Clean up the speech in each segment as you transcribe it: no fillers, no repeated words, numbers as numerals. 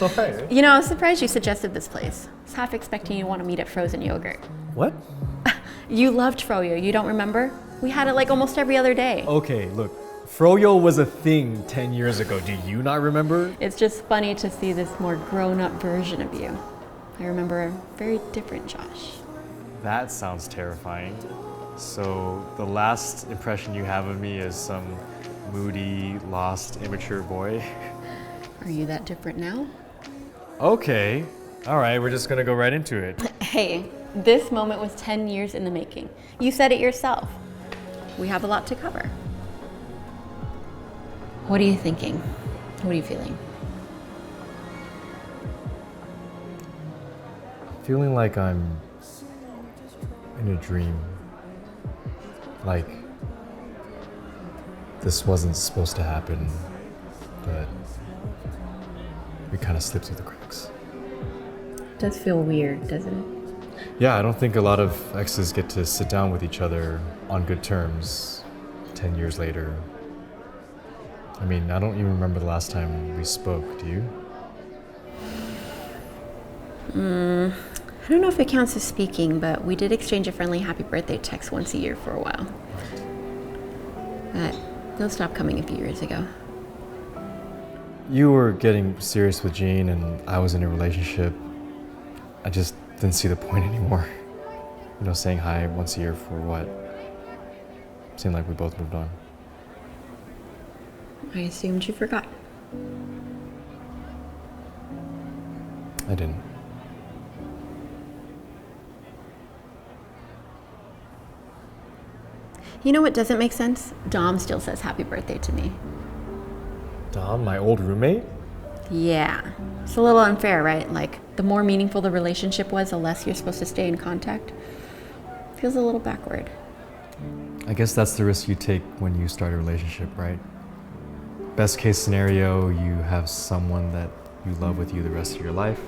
all right. You know, I was surprised you suggested this place. I was half expecting you want to meet at Frozen Yogurt. What? You loved Froyo, you don't remember? We had it like almost every other day. Okay, look, Froyo was a thing 10 years ago. Do you not remember? It's just funny to see this more grown-up version of you. I remember a very different Josh. That sounds terrifying. So the last impression you have of me is some moody, lost, immature boy? Are you that different now? Okay. All right, we're just gonna go right into it. Hey, this moment was 10 years in the making. You said it yourself. We have a lot to cover. What are you thinking? What are you feeling? Feeling like I'm in a dream. Like this wasn't supposed to happen, but we kind of slipped through the cracks. It does feel weird, doesn't it? Yeah, I don't think a lot of exes get to sit down with each other on good terms 10 years later. I mean, I don't even remember the last time we spoke, do you? I don't know if it counts as speaking, but we did exchange a friendly happy birthday text once a year for a while. But those stopped coming a few years ago. You were getting serious with Jean and I was in a relationship. I just didn't see the point anymore. You know, saying hi once a year for what? Seemed like we both moved on. I assumed you forgot. I didn't. You know what doesn't make sense? Dom still says happy birthday to me. Dom, my old roommate? Yeah. It's a little unfair, right? Like, the more meaningful the relationship was, the less you're supposed to stay in contact. Feels a little backward. I guess that's the risk you take when you start a relationship, right? Best case scenario, you have someone that you love with you the rest of your life.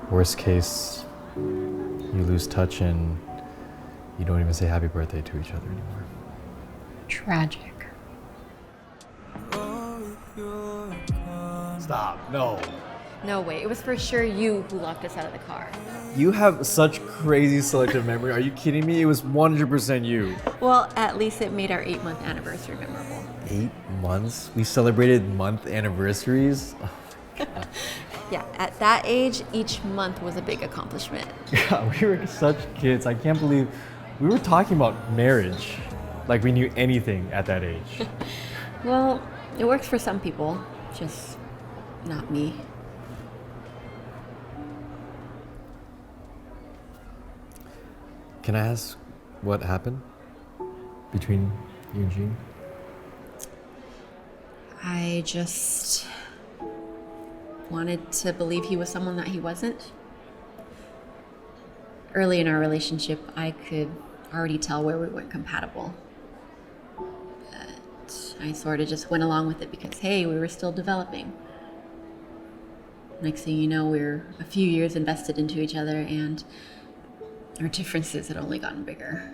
Worst case, you lose touch and you don't even say happy birthday to each other anymore. Tragic. Stop, no. No way, it was for sure you who locked us out of the car. You have such crazy selective memory. Are you kidding me? It was 100% you. Well, at least it made our 8-month anniversary memorable. 8 months? We celebrated month anniversaries? Yeah, at that age, each month was a big accomplishment. Yeah, we were such kids. I can't believe we were talking about marriage like we knew anything at that age. Well, it works for some people, just not me. Can I ask what happened between you and Jean? I just wanted to believe he was someone that he wasn't. Early in our relationship, I could already tell where we weren't compatible. But I sort of just went along with it because, hey, we were still developing. Next thing you know, we were a few years invested into each other and our differences had only gotten bigger.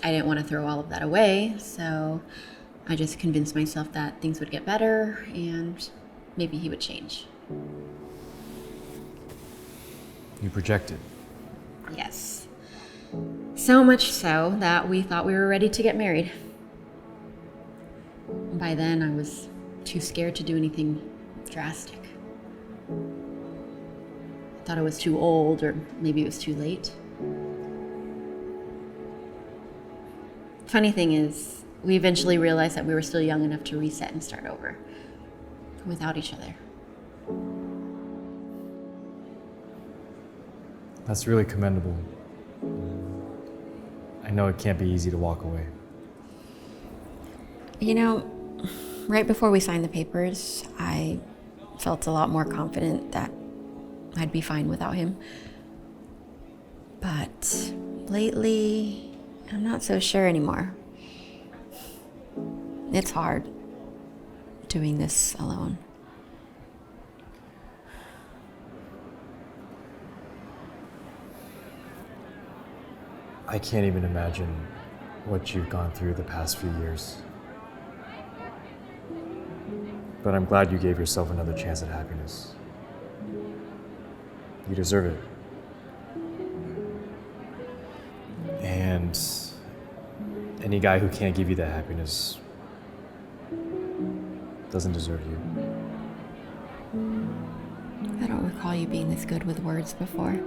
I didn't want to throw all of that away, so I just convinced myself that things would get better and maybe he would change. You projected. Yes. So much so that we thought we were ready to get married. By then, I was too scared to do anything drastic. I thought I was too old, or maybe it was too late. Funny thing is, we eventually realized that we were still young enough to reset and start over without each other. That's really commendable. I know it can't be easy to walk away. You know, right before we signed the papers, I felt a lot more confident that I'd be fine without him. But lately, I'm not so sure anymore. It's hard doing this alone. I can't even imagine what you've gone through the past few years. But I'm glad you gave yourself another chance at happiness. You deserve it. And any guy who can't give you that happiness doesn't deserve you. I don't recall you being this good with words before.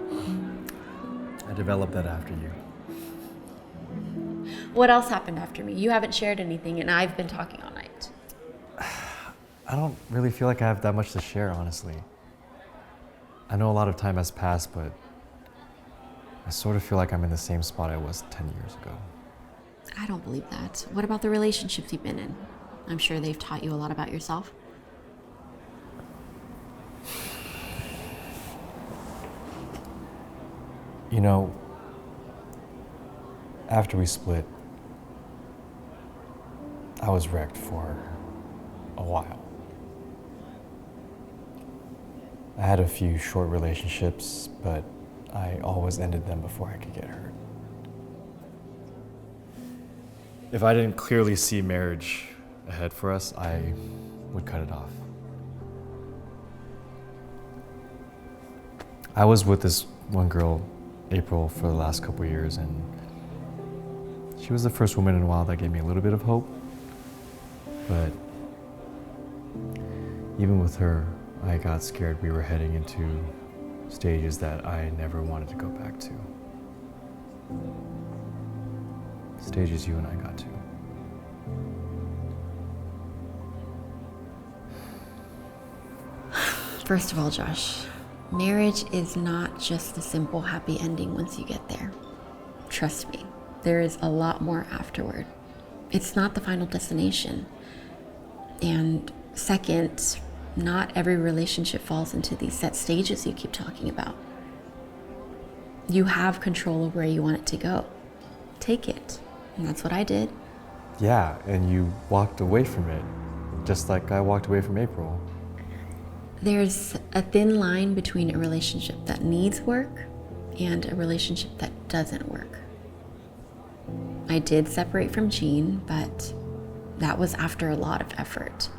I developed that after you. What else happened after me? You haven't shared anything, and I've been talking all night. I don't really feel like I have that much to share, honestly. I know a lot of time has passed, but I sort of feel like I'm in the same spot I was 10 years ago. I don't believe that. What about the relationships you've been in? I'm sure they've taught you a lot about yourself. You know, after we split, I was wrecked for a while. I had a few short relationships, but I always ended them before I could get hurt. If I didn't clearly see marriage ahead for us, I would cut it off. I was with this one girl, April, for the last couple of years, and she was the first woman in a while that gave me a little bit of hope. But even with her, I got scared we were heading into stages that I never wanted to go back to. Stages you and I got to. First of all, Josh, marriage is not just a simple happy ending once you get there. Trust me, there is a lot more afterward. It's not the final destination. And second, not every relationship falls into these set stages you keep talking about. You have control of where you want it to go. Take it. And that's what I did. Yeah, and you walked away from it, just like I walked away from April. There's a thin line between a relationship that needs work and a relationship that doesn't work. I did separate from Gene, but that was after a lot of effort.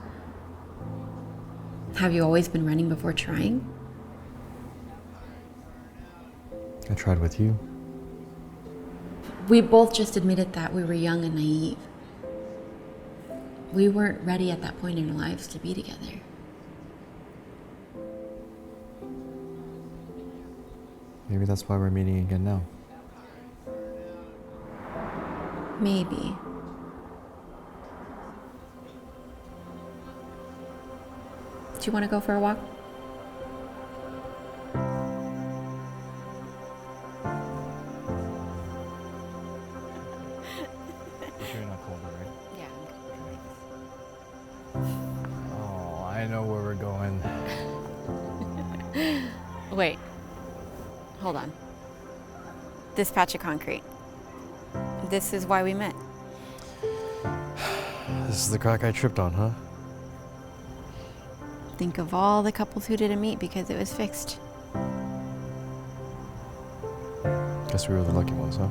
Have you always been running before trying? I tried with you. We both just admitted that we were young and naive. We weren't ready at that point in our lives to be together. Maybe that's why we're meeting again now. Maybe. Do you want to go for a walk? You sure you're not cold, right? Yeah. Oh, I know where we're going. Wait. Hold on. This patch of concrete. This is why we met. This is the crack I tripped on, huh? Think of all the couples who didn't meet because it was fixed. Guess we were the lucky ones, huh?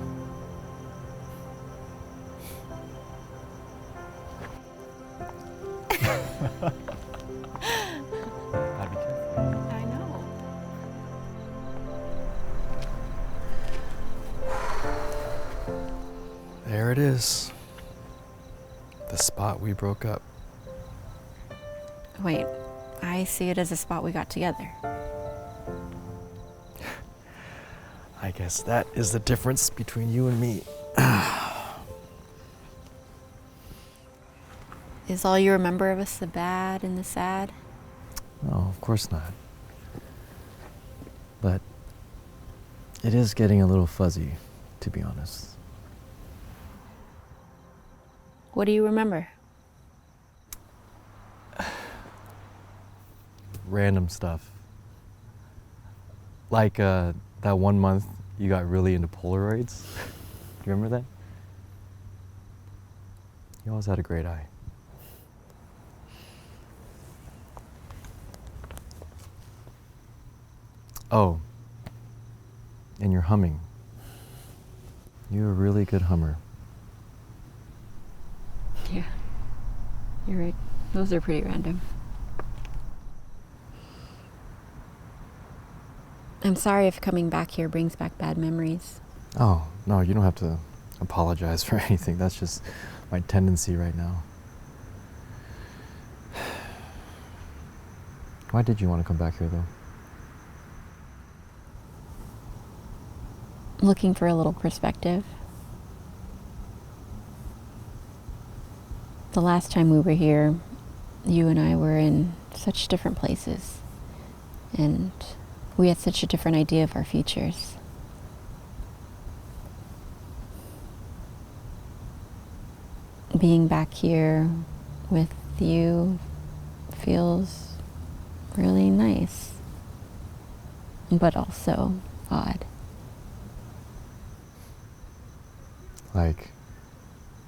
Gotta be careful. I know. There it is. The spot we broke up. Wait, I see it as a spot we got together. I guess that is the difference between you and me. Is all you remember of us the bad and the sad? No, of course not. But it is getting a little fuzzy, to be honest. What do you remember? Random stuff. Like that 1 month you got really into Polaroids. You remember that? You always had a great eye. Oh, and you're humming. You're a really good hummer. Yeah, you're right. Those are pretty random. I'm sorry if coming back here brings back bad memories. Oh, no, you don't have to apologize for anything. That's just my tendency right now. Why did you want to come back here, though? Looking for a little perspective. The last time we were here, you and I were in such different places, and we had such a different idea of our futures. Being back here with you feels really nice, but also odd. Like,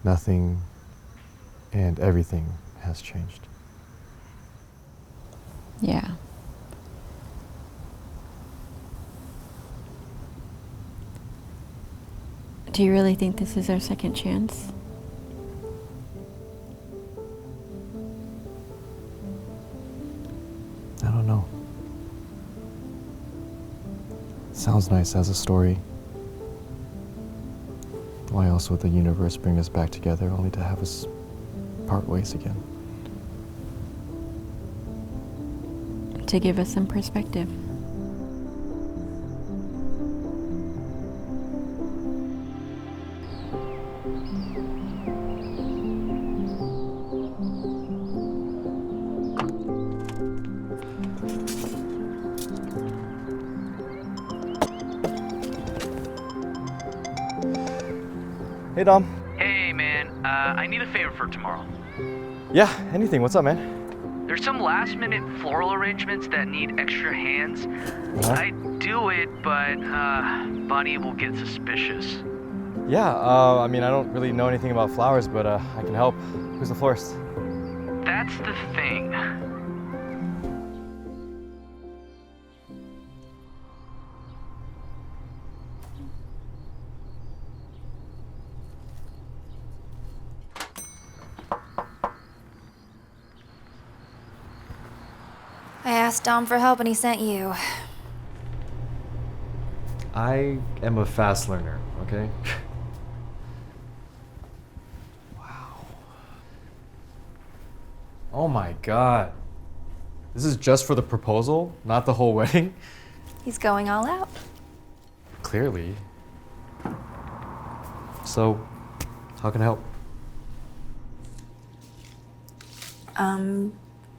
nothing and everything has changed. Yeah. Do you really think this is our second chance? I don't know. Sounds nice as a story. Why else would the universe bring us back together only to have us part ways again? To give us some perspective. Hey, Dom. Hey, man. I need a favor for tomorrow. Yeah, anything. What's up, man? There's some last-minute floral arrangements that need extra hands. I do it, but Bonnie will get suspicious. Yeah, I mean, I don't really know anything about flowers, but I can help. Who's the florist? That's the thing. I asked Dom for help and he sent you. I am a fast learner, okay? Wow. Oh my god. This is just for the proposal, not the whole wedding? He's going all out. Clearly. So, how can I help?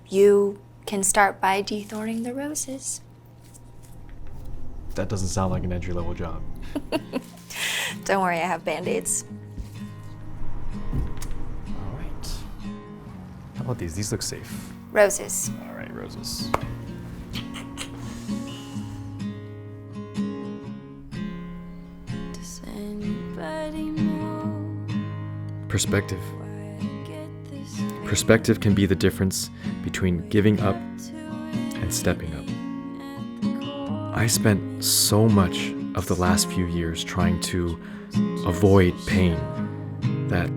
You can start by dethorning the roses. That doesn't sound like an entry-level job. Don't worry, I have band-aids. All right. How about these? These look safe. Roses. All right, roses. Does anybody know Perspective. Perspective can be the difference between giving up and stepping up. I spent so much of the last few years trying to avoid pain that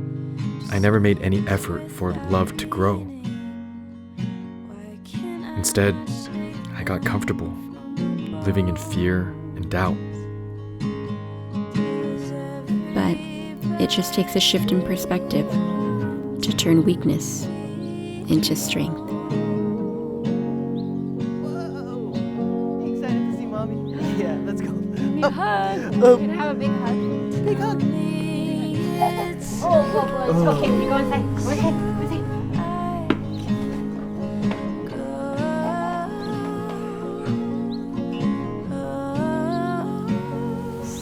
I never made any effort for love to grow. Instead, I got comfortable living in fear and doubt. But it just takes a shift in perspective to turn weakness into strength. Whoa! Excited to see mommy? Yeah, let's go. Need a hug. We're gonna have a big hug. Big hug. It's okay. You go inside. Go inside.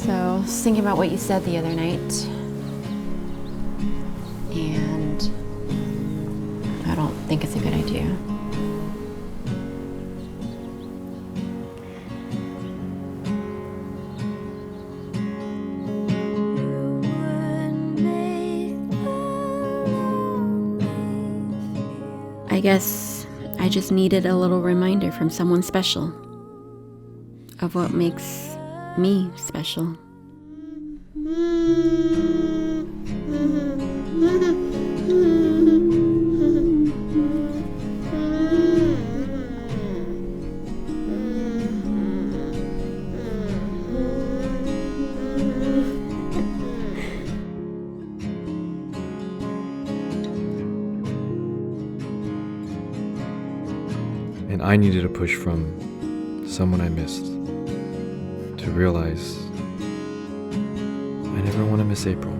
So, I was thinking about what you said the other night. And I don't think it's a good idea. I guess I just needed a little reminder from someone special of what makes me special. And I needed a push from someone I missed to realize I never want to miss April.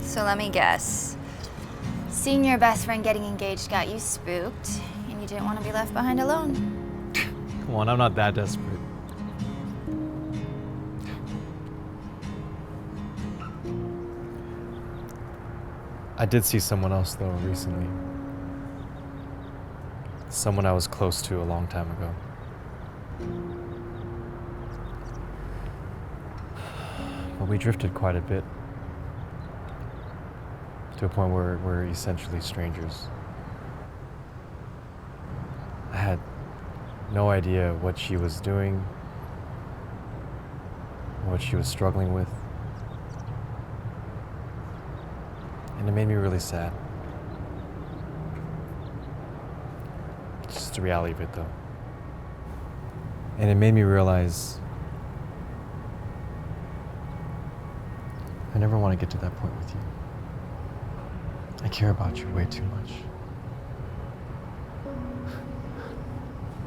So let me guess. Seeing your best friend getting engaged got you spooked, and you didn't want to be left behind alone. Come on, I'm not that desperate. I did see someone else though recently. Someone I was close to a long time ago. But we drifted quite a bit. To a point where we're essentially strangers. I had no idea what she was doing, what she was struggling with. And it made me really sad. It's just the reality of it though. And it made me realize I never want to get to that point with you. I care about you way too much.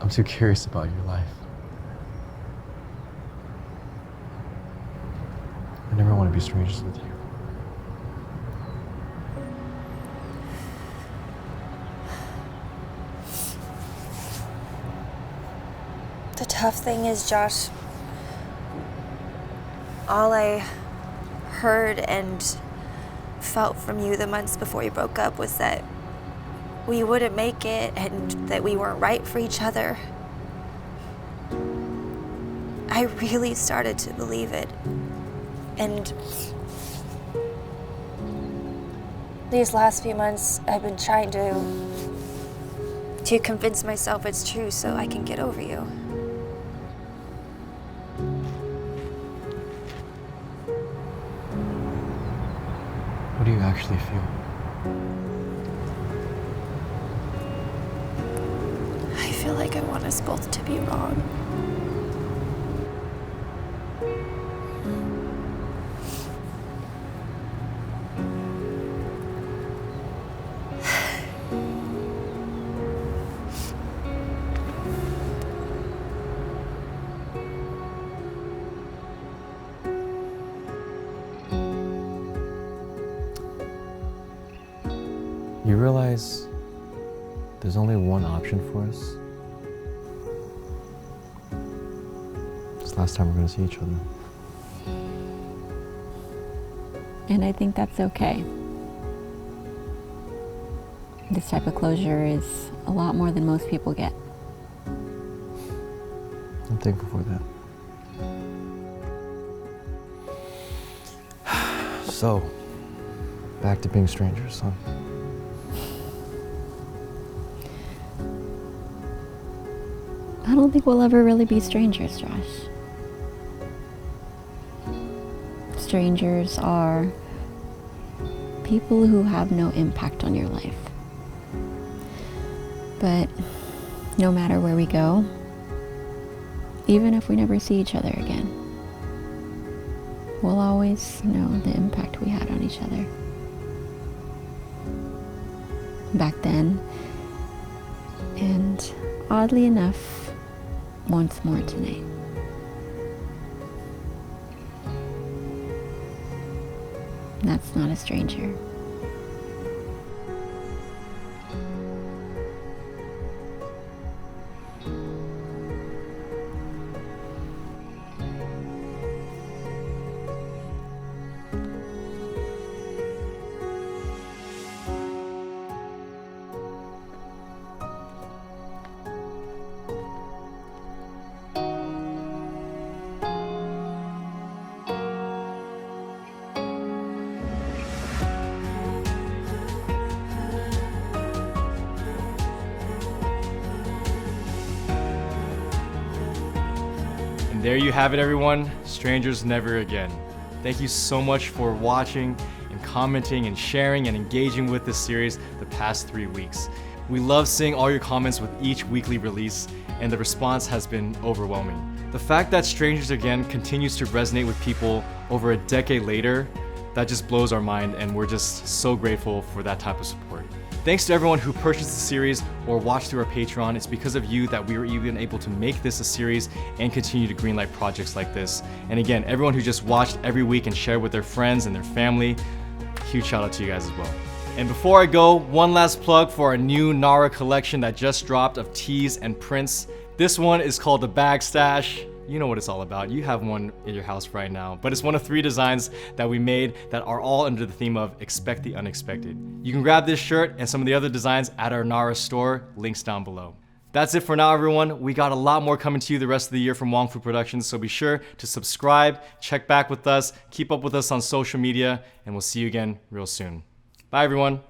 I'm too curious about your life. I never want to be strangers with you. The tough thing is, Josh, all I heard and felt from you the months before you broke up was that we wouldn't make it and that we weren't right for each other. I really started to believe it. And these last few months, I've been trying to convince myself it's true so I can get over you. What do you actually feel? I feel like I want us both to be wrong. You realize there's only one option for us? It's the last time we're going to see each other. And I think that's okay. This type of closure is a lot more than most people get. I'm thankful for that. So, back to being strangers, huh? I don't think we'll ever really be strangers, Josh. Strangers are people who have no impact on your life. But no matter where we go, even if we never see each other again, we'll always know the impact we had on each other. Back then, and oddly enough, once more tonight. That's not a stranger. And there you have it, everyone. Strangers Never Again. Thank you so much for watching and commenting and sharing and engaging with this series the past 3 weeks. We love seeing all your comments with each weekly release, and the response has been overwhelming. The fact that Strangers Again continues to resonate with people over a decade later, that just blows our mind, and we're just so grateful for that type of support. Thanks to everyone who purchased the series or watched through our Patreon. It's because of you that we were even able to make this a series and continue to greenlight projects like this. And again, everyone who just watched every week and shared with their friends and their family, huge shout out to you guys as well. And before I go, one last plug for our new Nara collection that just dropped of tees and prints. This one is called the Bag Stash. You know what it's all about. You have one in your house right now, but it's one of 3 designs that we made that are all under the theme of Expect the Unexpected. You can grab this shirt and some of the other designs at our Nara store, links down below. That's it for now, everyone. We got a lot more coming to you the rest of the year from Wang Fu Productions, so be sure to subscribe, check back with us, keep up with us on social media, and we'll see you again real soon. Bye, everyone.